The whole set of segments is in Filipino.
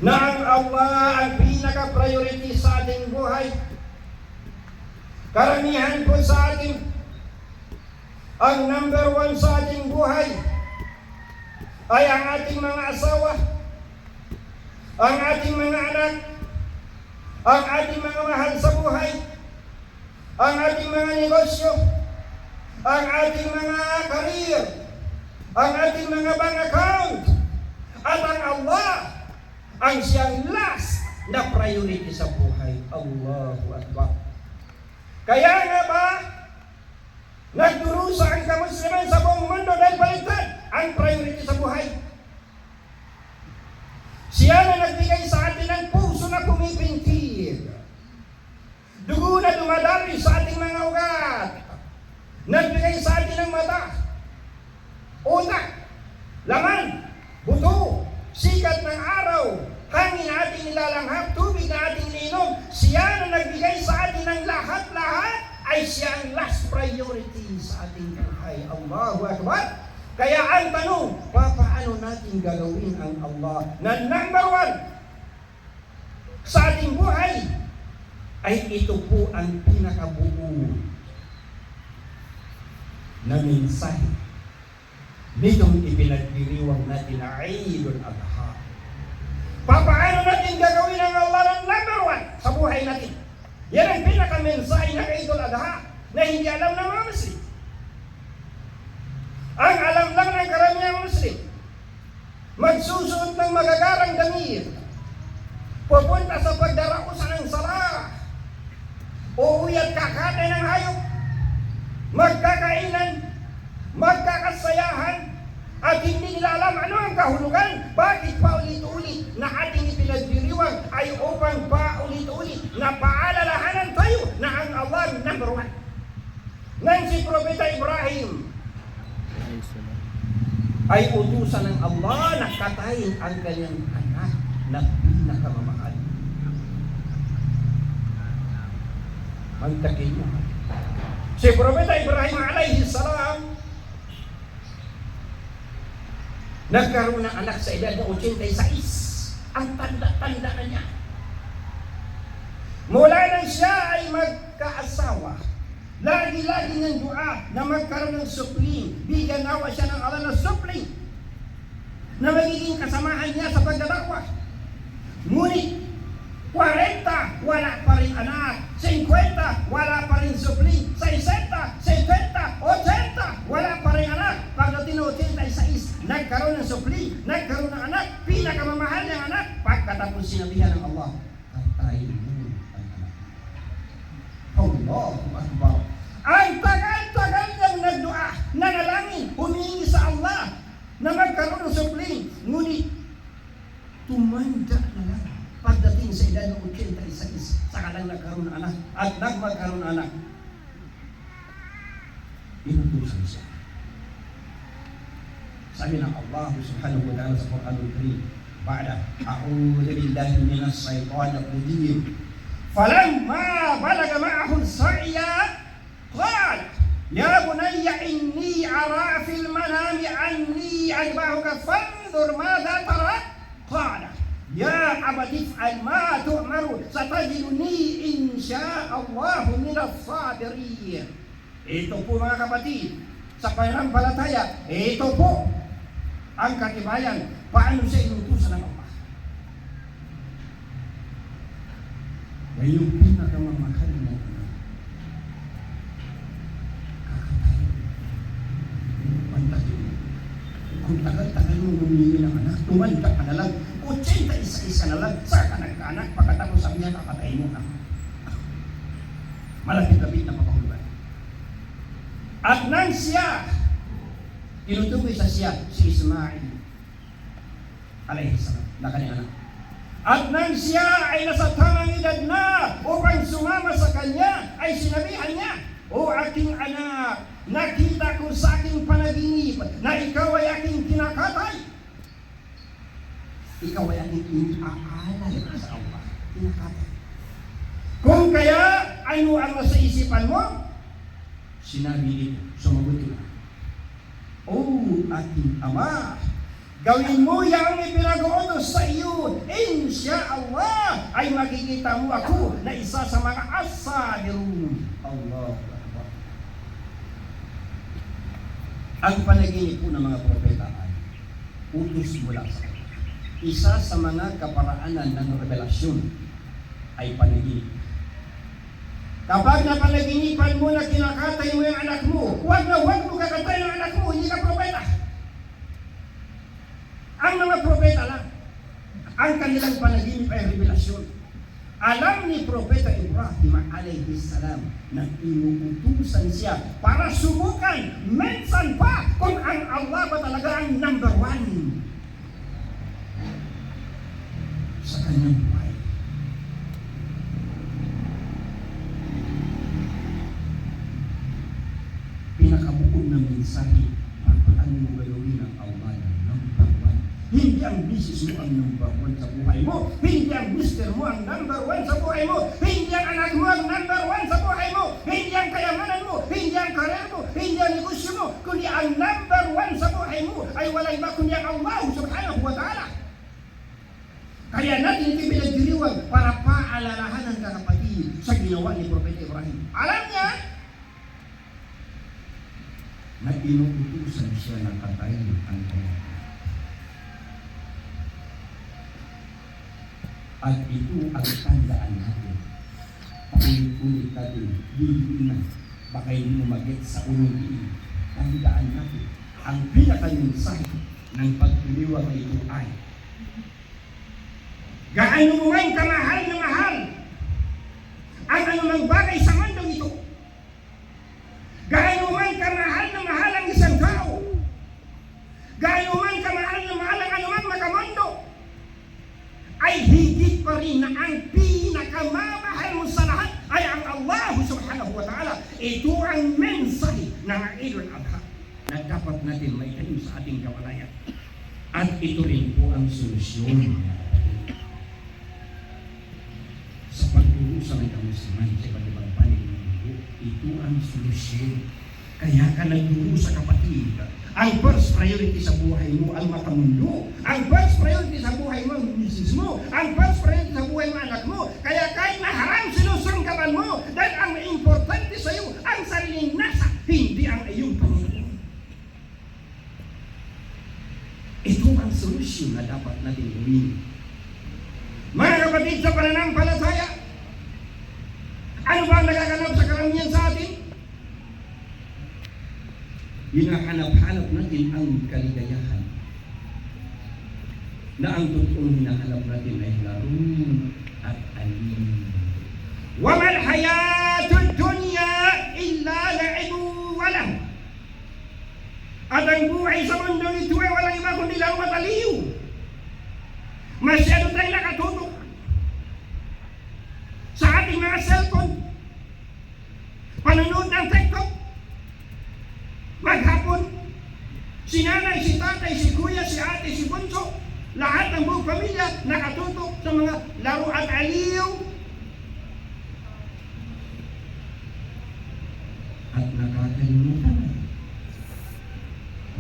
na ang Allah ang pinaka-priority sa ating buhay. Karamihan po sa ating, ang number one sa ating buhay ay ang ating mga asawa, ang ating mga anak, ang ating mga mahal sa buhay, ang ating mga negosyo, ang ating mga career, ang ating mga bank account, at ang Allah ang siyang last na priority sa buhay. Allahu Akbar. Kaya nga ba, nagdurusa ang kamusliman sa buong mundo dahil baliktad ang priority sa buhay. Siya na nagbigay sa atin ng puso na kumipintig, dugo na dumadaloy sa ating mga ugat, nagbigay sa atin ng mata, utak, laman, buto, sikat ng araw, hangin na ating nilalanghap, tubig na ating ininom. Siya na nagbigay sa atin ng lahat-lahat ay siya ang last priority sa ating buhay. Allahu Akbar. Kaya ang tanong, paano natin gagawin ang Allah na number one sa ating buhay? Ay ito po ang pinakabuo na mensahe nitong ipinagdiriwang natin na Eidul Adha. Paano natin gagawin ang Allah ng number one sa buhay natin? Yan ang pinaka-mensahe ng Eidul Adha na hindi alam ng mga Muslim. Ang alam lang ng karamihang Muslim, magsusuot ng magagarang damit, pupunta sa pagdarausan ng sala, uuwi at kakatay ng hayop, magkakainan, magkakasayahan, at hindi nila alam ano ang kahulugan. Bakit paulit-ulit na ating ipinagdiriwang ay upang paulit-ulit na paalalahanan tayo na ang Allah number one. Nang si Propeta Ibrahim ay utusan ng Allah na katayin ang kanyang anak na pinakamamahal. Magtakin mo. Si Propeta Ibrahim alayhi salam nagkaroon ng anak sa edad na 86. Ang tanda-tanda na niya. Mula nang siya ay magkaasawa, lagi-lagi ng dua na magkaroon ng supling. Bigyan nawa siya ng Allah ng supling na magiging kasamahan niya sa pagdadakwa. Ngunit 40, wala pa rin anak. 50, wala pa rin supling. 60, 70, 80, wala pa rin anak. Pagdating ng 86, nagkaroon ng supling, nagkaroon ng anak, pinakamamahal ng anak. Pagkatapos sinabihan ng Allah, patayin mo ang anak. Allahu Akbar. Ang tagal-tagal niyang nagdua, nanalangin, humingi sa Allah na magkaroon ng supling. Ngunit, tumanda na lang. Pagdating sa edad ng 86, saka lang nagkaroon ng anak at nagmagkaroon ng anak. Inutusan siya. Sabi ng Allah subhanahu wa ta'ala sa Quranul Karim, ba'da a'udhu billahi minas shaitanir rajim. Falamma balaga ma'ahu as-sa'ya qala ya bunayya inni ara fil manami anni adbahuka fanzur madha tara. Qala ya abadi if'al ma tu'maru satajiduni insya'allahu minas sabirin. Ito po mga kapatid, sa pananampalataya, ito po ang katibayan paano siya inutusan ng Allah. Ngayong pinakamamahal mo anak, kakatayin mo, pantakin mo. Kung tagal-tagal mo humingi ng anak, tumanda ka na lang, 81 na lang, saka nagkaanak, pagkatapos sabi niya, kakatayin mo na. Malapit-lapit na papahulugan. At nang siya, tinutukoy sa siya, si Ismail alayhi salam, na kanyang anak. At nang siya ay nasa tamang edad na upang sumama sa kanya, ay sinabihan niya, o aking anak, nakita ko sa aking panaginip na ikaw ay aking kinakatay. Ikaw ay aking inaalay sa Allah. Kinakatay. Kung kaya, ano ang nasa isipan mo? Sinabi nito, sumagot ito, o aking ama, Gawin mo yung ipinag-uutos sa iyo. Insya-Allah ay makikita mo ako na isa sa mga as-sadirun. Allah. Ang panaginip po ng mga propeta ay utos mula sa Allah. Isa sa mga kaparaanan ng revelasyon ay panaginip. Kapag napanaginipan mo na kinakatay mo yung anak mo, huwag mo kakatay ng anak mo, hindi ka propeta. Ang mga propeta lang, ang kanilang panaginip ay revelasyon. Alam ni Propeta Ibrahim alayhi salam na inuutusan siya para subukan, mensan pa kung ang Allah ba talaga ang number one sa kanyang buhay. Pinakabuod ng mensahe, paano mo gawin ang Allah ng number one? Hindi ang business mo ang number one sa buhay mo. Hindi ang mister mo ang number one sa buhay mo. Hindi ang anak mo ang number one sa buhay mo. Hindi ang kayamanan mo. Hindi ang karir mo. Hindi ang negosyo mo. Kundi ang number one sa buhay mo ay wala iba kundi ang Allah subhanahu wa ta'ala. Kaya natin ito pinagdiriwang para paalalahanan ka kapatid sa ginawa ni Propeta Ibrahim. Alam niya na inuutusan siya ng katayin ang kanyang. At ito ang tandaan natin. Paulit-ulit natin, hindi na, baka hindi mo mag-get sa unong diin. Tandaan natin, ang pinaka-mensahe ng pagdiriwang na ito ay gaano mo man kamahal na mahal ang anumang bagay sa mundong ito. Gaano man kamahal na mahal ang isang tao. Gaano man kamahal na mahal ang anumang makamundo. Ay higit pa rin na ang pinakamamahal mo sa lahat ay ang Allah subhanahu wa ta'ala. Ito ang mensahe ng Eid al-Adha na dapat natin maitanim sa ating kawalayan. At ito rin po ang solusyon sa pagdurusa ng kamusiman sa iba't ibang panig ng mundo. Ito ang solusyon. Kaya ka nagdurusa kapatid. Ang first priority sa buhay mo ang makamundo. Ang first priority sa buhay mo ang business mo. Ang first priority sa buhay mo anak mo. Kaya kahit na haram sinusungkapan mo, dahil ang importante sa iyo ang sariling nasa, hindi ang iyong Panginoon. Ito ang solusyon na dapat natin gawin. Mga kapatid sa pananampalataya, ano ba ang nagaganap sa karamihan sa atin? Hinahanap-hanap natin ang kaligayahan na ang totoong hinahanap natin ay laro at alim. Wa mal hayatud dunya illa la'ibu wa lahu. At ang buhay sa mundo ito ay walang iba kundi laro at aliw. Masyado tayong nakatutok sa ating mga cellphone, panonood ng TikTok. Maghapon, si nanay, si tatay, si kuya, si ate, si bunso, lahat ng buong pamilya nakatutok sa mga laro at aliw. At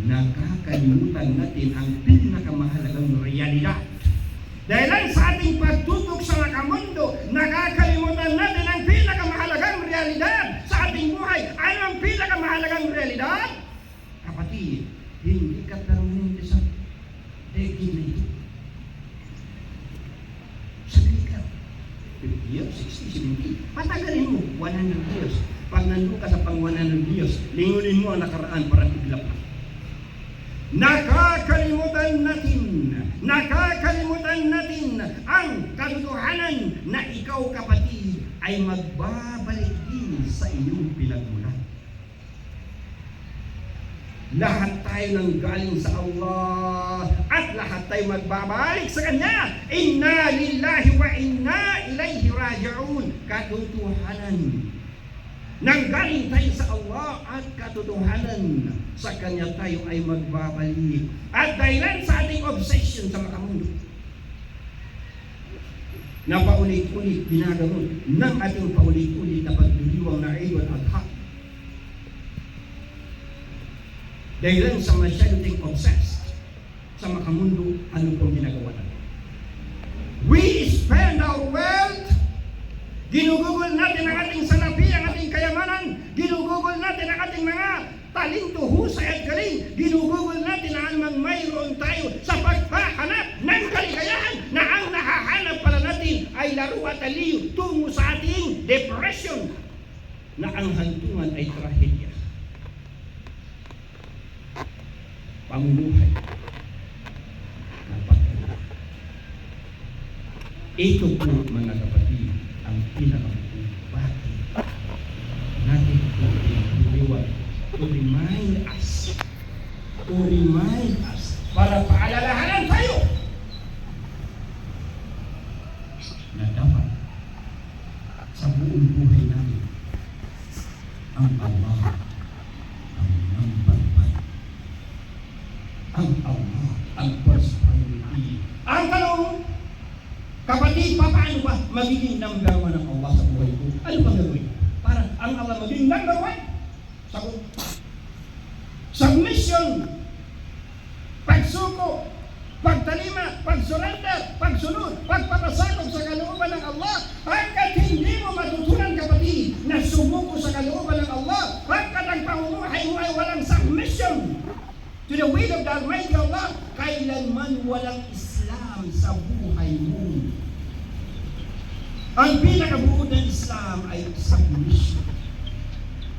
nakakalimutan natin ang pinakamahalagang realidad. Dahil lang sa ating pagtutok sa makamundo, nakakalimutan natin ang pinakamahalagang realidad sa ating buhay. Ano ang pinakamahalagang realidad? Kapatid, hindi ka permanente sa decade na ito. Sabi ka, 50 years, 60, 70, patagalin mo, 100 years. Pag nandun ka sa pang 100 years, lingunin mo ang nakaraan para iglap ka. Nakakalimutan natin ang katotohanan na ikaw kapatid ay magbabalik din sa iyong pinagmulan. Lahat tayo nang galing sa Allah at lahat tayo magbabalik sa Kanya. Inna lillahi wa inna ilayhi raji'un. Katotohanan. Nanggaling tayo sa Allah at katotohanan, sa Kanya tayo ay magbabalik. At dahilan sa ating obsession sa makamundo, na paulit-ulit ginagawa ng ating paulit-ulit na pagdiriwang na Eid al-Adha. Dahilan sa masyado tayong obsessed sa makamundo, ano pong ginagawa natin? We spend our wealth, ginugugol natin ang ating salapi, ang ating kayamanan, ginugugol natin ang ating mga talento, husay at galing, ginugugol natin ang anumang mayroon tayo sa paghahanap ng kaligayahan na ang nahahanap pala natin ay laro at aliw tungo sa ating depression na ang hantungan ay trahedya. Pamumuhay na pagkakas. Ito po mga kapatid ang pinakamabuting bakit natin po iniwan to remind us para paalalahanan tayo na dapat sa buong buhay natin ang Allah ang number one. Ang Allah ang first priority. Ang tanong, kapatid, paano ba magiging number one ang Allah sa buhay ko? Ano bang gagawin? Para ang Allah magiging number one? Sagot. Submission, pagsuko, pagtalima, pagsurrender, pagsunod, pagpapasakop sa kalooban ng Allah. Hanggat hindi mo matutunan, kapatid, na sumuko sa kalooban ng Allah, hanggat ang pamumuhay mo ay walang submission to the will of the Almighty Allah, kailanman walang Islam sa buhay mo. Ang pinakabuod ng Islam ay submission.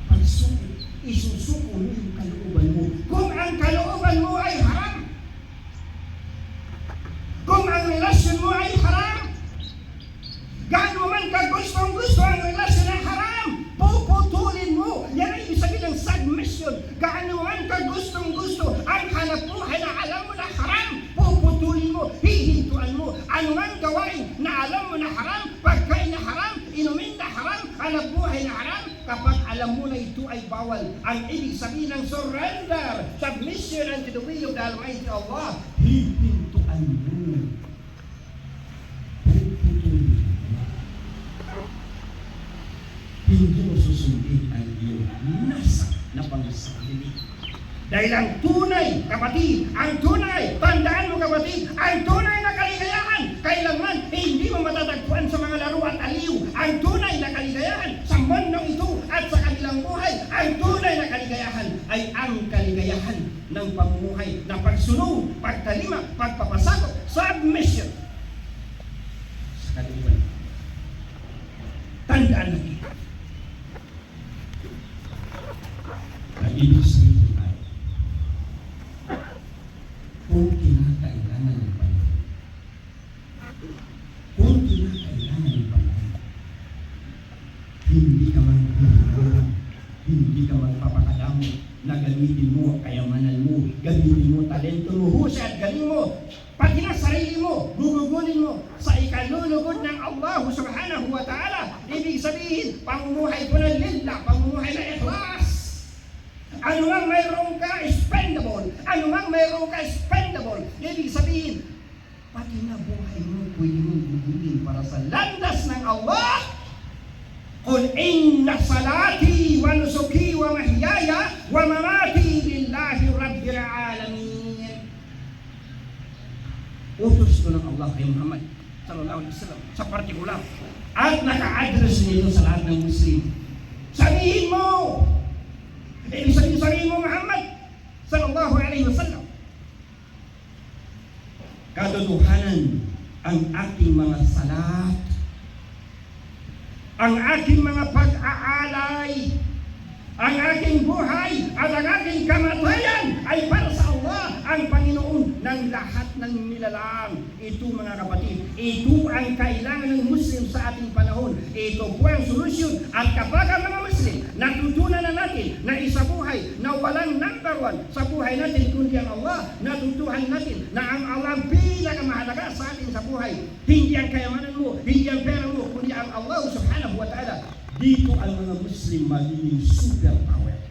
Pagsuko, isusuko mo yung kalooban mo. Kung ang kalooban mo ay haram, kung ang relasyon mo ay haram, gaano man kagustong-gusto ang relasyon ay haram, puputulin mo. Yan ay ibig sabihin ng submission. Gaano man kagustong-gusto ang hanap buhay na alam mo na haram, puputulin mo, hihintuan mo. Ano man gawain na alam mo na haram, pagkain na haram, inumin na haram, hanap buhay na haram, kapag alam mo na ito ay bawal, ang ibig sabihin ng surrender, submission unto the will of the Almighty Allah, hihintuan mo. Hindi mo susundin ang iyong nasa na pangasarili. Dahil ang tunay, kapatid, ang tunay, tandaan mo kapatid, ang tunay na kaligayahan, kailangan hindi mo matatagpuan sa mga laro at aliw. Ang tunay na kaligayahan sa mundong ito at sa kanilang buhay, ang tunay na kaligayahan ay ang kaligayahan ng pamumuhay na pagsunod, pagtalima, pagpapasakop, submission sa kalooban. Tandaan natin. Ang ibig sabihin ay kung kinakailangan ng panahon, kung kinakailangan ng panahon, hindi ka magpapakalam, hindi ka magpapakadamo na gamitin mo ang kayamanan mo, gamitin mo talento mo, husay at galing mo, pati na sarili mo, gugugulin mo sa ikalulugod ng Allah subhanahu wa ta'ala. Ibig sabihin, pamumuhay po ng lillah, pamumuhay na ikhlas. Ano mang mayroong ka, spendable. Ano mang mayroong ka, spendable. Ibig sabihin, pati na buhay mo, pwede mo gugulin para sa landas ng Allah. Qul inna salati wa nusuki wa mahyaya wa mamati lillahi rabbil alamin. Utos ko ng Allah kay Muhammad sallallahu alaihi wasallam sa partikular at naka-address nito sa lahat ng Muslim. Sabihin mo, sabihin mo Muhammad sallallahu alaihi wasallam, katotohanan ang aking mga salat, ang aking mga pag-aalay, ang aking buhay at ang aking kamatayan ay para sa Allah, ang Panginoon ng lahat ng nilalang. Ito mga kapatid, ito ang kailangan ng Muslim sa ating panahon. Ito po ang solusyon. At kapag ang mga Muslim natutunan na natin na isabuhay na walang number one sa buhay natin kundi ang Allah, natutuhan natin na ang Allah ang pinakamahalaga sa atin sa buhay. Hindi ang kayamanan mo, hindi ang pera mo, kundi ang Allah subhanahu wa ta'ala. Dito ang mga Muslim magiging superpower.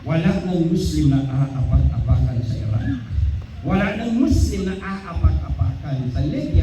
Wala ng Muslim na aapak-apakan sa Iran. Wala ng Muslim na aapak-apakan sa Libya.